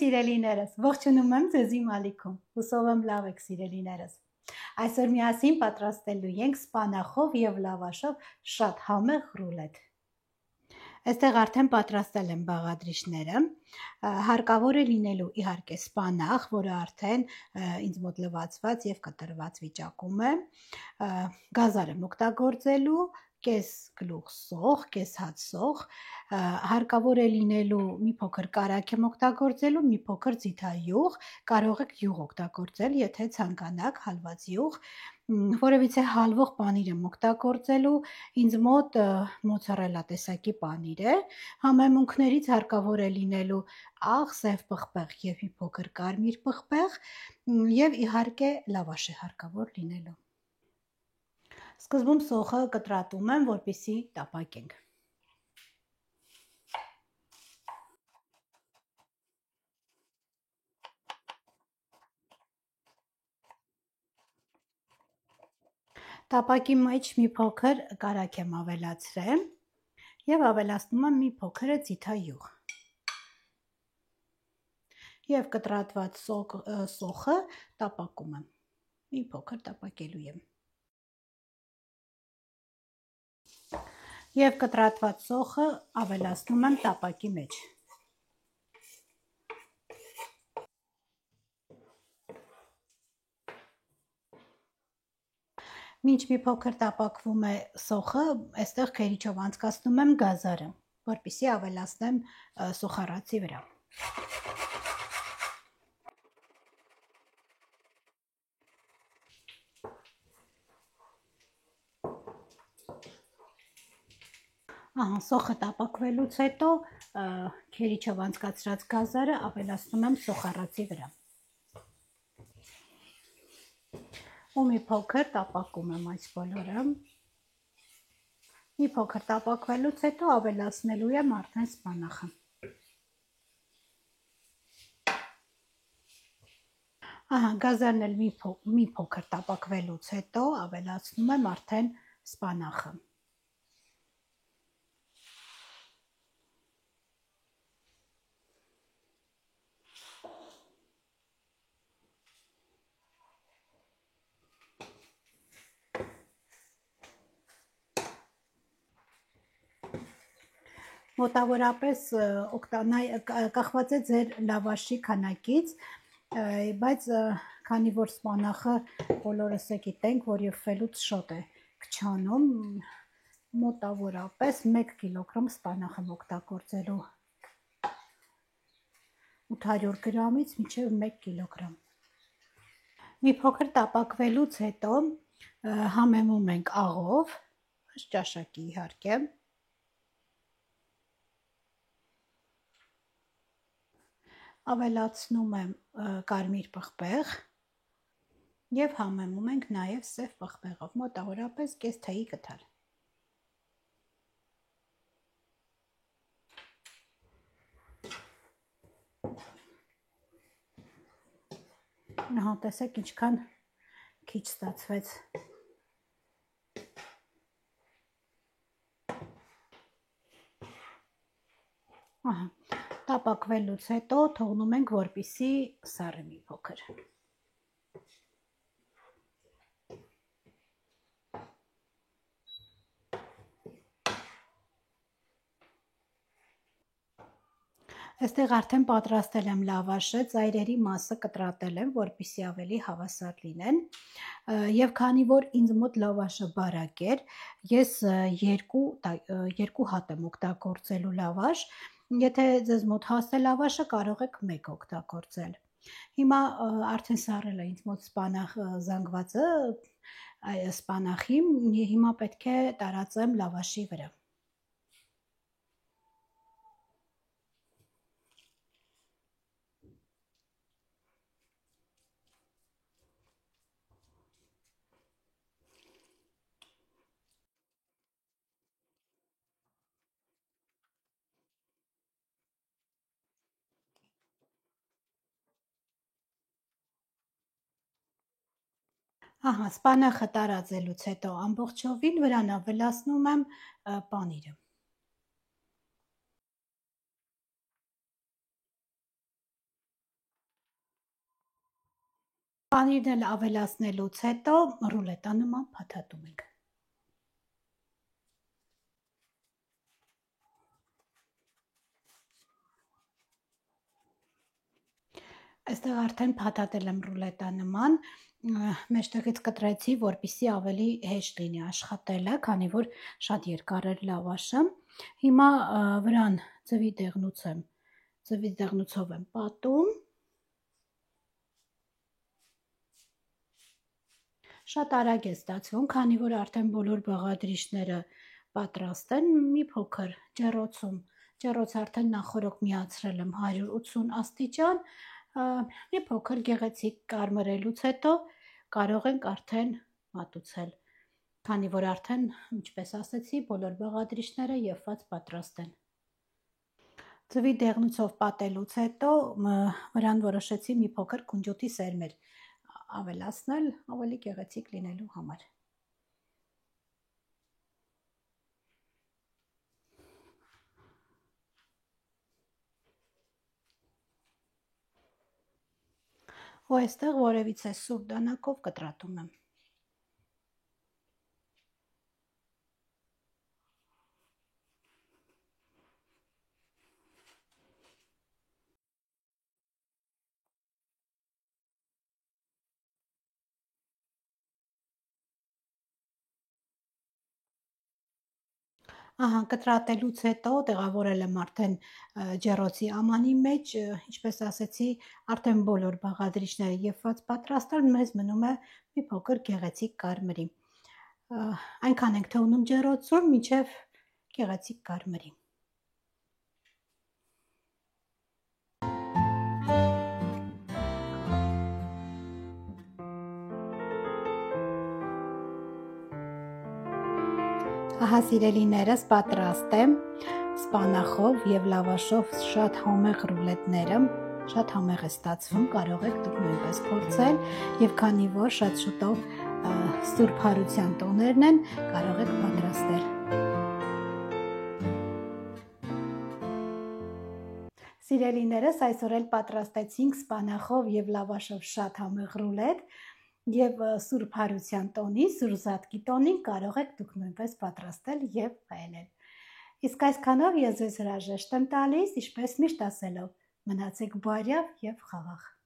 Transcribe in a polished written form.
սիրելիներս, ողջունում եմ ձեզի մալիքում, հուսով եմ լավ եք սիրելիներս։ Այսօր միասին պատրաստելու ենք սպանախով և լավաշով շատ համեղ ռուլետ։ Այստեղ արդեն պատրաստել եմ բաղադրիչները, հարկավոր է լինելու իհարկե սպանախ, որը արդեն ինձ մոտ լվացված և կտրված վիճակում է, գազար եմ օգտագործելու, կես գլուխ սոխ, կես հատ սոխ, հարկավոր է լինելու մի փոքր կարագ եմ օգտագործելու, մի փոքր ձիթայուղ, կարող եք յուղ օգտագործել, եթե ցանկանաք հալված յուղ, որևիցե հալվող պանիր եմ օգտագործելու, ինձ մոտ մոցարելա տեսակի պանիր է, համեմունքներից հարկավոր է լինելու աղ, սև պղպեղ և մի փոքր կարմիր պղպեղ և իհարկե լավաշ է հարկավոր լինելու։ Սկզբում սոխը կտրատում եմ, որպեսզի տապակենք։ Տապակի մեջ մի փոքր կարագ եմ ավելացրել և ավելացնում եմ մի փոքր ձիթայուղ։ Եվ կտրատված սոխը տապակում եմ, մի փոքր տապակելու եմ։ Եվ կտրատված սոխը ավելացնում եմ տապակի մեջ։ Մինչ մի փոքր տապակվում է սոխը, այստեղ քերիչով անցկացնում եմ գազարը, որպեսզի ավելացնեմ սոխառացի վրա։ Սոխը տապակվելուց հետո քերիչով անցկացրած գազարը ավելացնում եմ սոխառացի վրա։ Ու մի փոքր տապակում եմ այս բոլորը։ Մի փոքր տապակվելուց հետո ավելացնելու եմ արդեն սպանախը։ Գազարն էլ մի փոքր տապակվելուց հետո ավելացնում եմ արդեն սպանախը։ Մոտավորապես կախված է ձեր լավաշի քանակից, բայց քանի որ սպանախը բոլորս գիտենք, որ եփվելուց շատ է քչանում, մոտավորապես 1 կիլոգրամ սպանախ եմ օգտագործելու, 800 գրամից մինչև 1 կիլոգրամ։ Մի փոքր տապակվելուց հետո համեմում ենք աղով, ճաշակի իհարկե, ավելացնում եմ կարմիր պղպեղ և համեմում ենք նաև սև պղպեղով, մոտավորապես կես թեյի կթալ։ Տեսեք ինչքան քիչ ստացվեց։ Տապակվելուց հետո թողնում ենք, որպեսզի սառի մի փոքր։ Այստեղ արդեն պատրաստել եմ լավաշը, ծայրերի մասը կտրատել եմ, որպեսզի ավելի հավասար լինեն, և քանի որ ինձ մոտ լավաշը բարակ էր, ես երկու հատ եմ օգտագործելու լավաշ, եթե ձեզ մոտ հաստ է լավաշը, կարող եք 1 օգտագործել։ Հիմա արդեն սառել է ինձ մոտ սպանախ զանգվածը, սպանախի, հիմա պետք է տարածեմ լավաշի վրա։ Սպանախը տարածելուց հետո ամբողջովին վրան ավելացնում եմ պանիրը։ Պանիրն էլ ավելացնելուց հետո ռուլետանման փաթաթում ենք։ Այստեղ արդեն փաթաթել եմ ռուլետանման, մեջտեղից կտրեցի, որպեսզի ավելի հեշտ լինի աշխատելը, քանի որ շատ երկար էր լավաշը։ Հիմա վրան ձվի դեղնուցով եմ պատում։ Շատ արագ է ստացվում, քանի որ արդեն բոլոր բաղադրիչները պատրաստ են, մի փոքր ջեռոց արդեն նախորոք միացրել եմ 180 աստիճան, մի փոքր գեղեցիկ կարմրելուց հետո կարող ենք արդեն մատուցել, քանի որ արդեն, ինչպես ասեցի, բոլոր բաղադրիչները եփված պատրաստ են։ Ձվի դեղնուցով պատելուց հետո վրան որոշեցի մի փոքր կունջուտի սերմեր ավելացնել ավելի գեղեցիկ լինելու համար։ Ու այստեղ որևիցե սուր դանակով կտրատում եմ։ Ահա, կտրատելուց հետո տեղավորել եմ արդեն ջեռոցի ամանի մեջ, ինչպես ասեցի, արդեն բոլոր բաղադրիչները եփված պատրաստ են, մեզ մնում է մի փոքր գեղեցիկ կարմրի։ Այնքան ենք թողնում ջեռոցում, մինչև գեղեցիկ կարմրի։ Ահա սիրելիներս պատրաստ է սպանախով եւ լավաշով շատ համեղ ռուլետները, շատ համեղ է ստացվում, կարող եք դուք նույնպես փորձել եւ քանի որ շատ շուտով Սուրբ Հարության տոներն են, կարող եք պատրաստել։ Սիրելիներս, այսօր էլ պատրաստեցինք սպանախով եւ լավաշով շատ համեղ ռուլետ եւ Սուրբ Հարության տոնի, Սուրզատկի տոնին կարող եք դուք նույնպես պատրաստել եւ վայելել։ Իսկ այսքանով ես ձեզ հրաժեշտ եմ տալիս, ինչպես միշտ ասելով, մնացեք բարյավ եւ խաղաղ։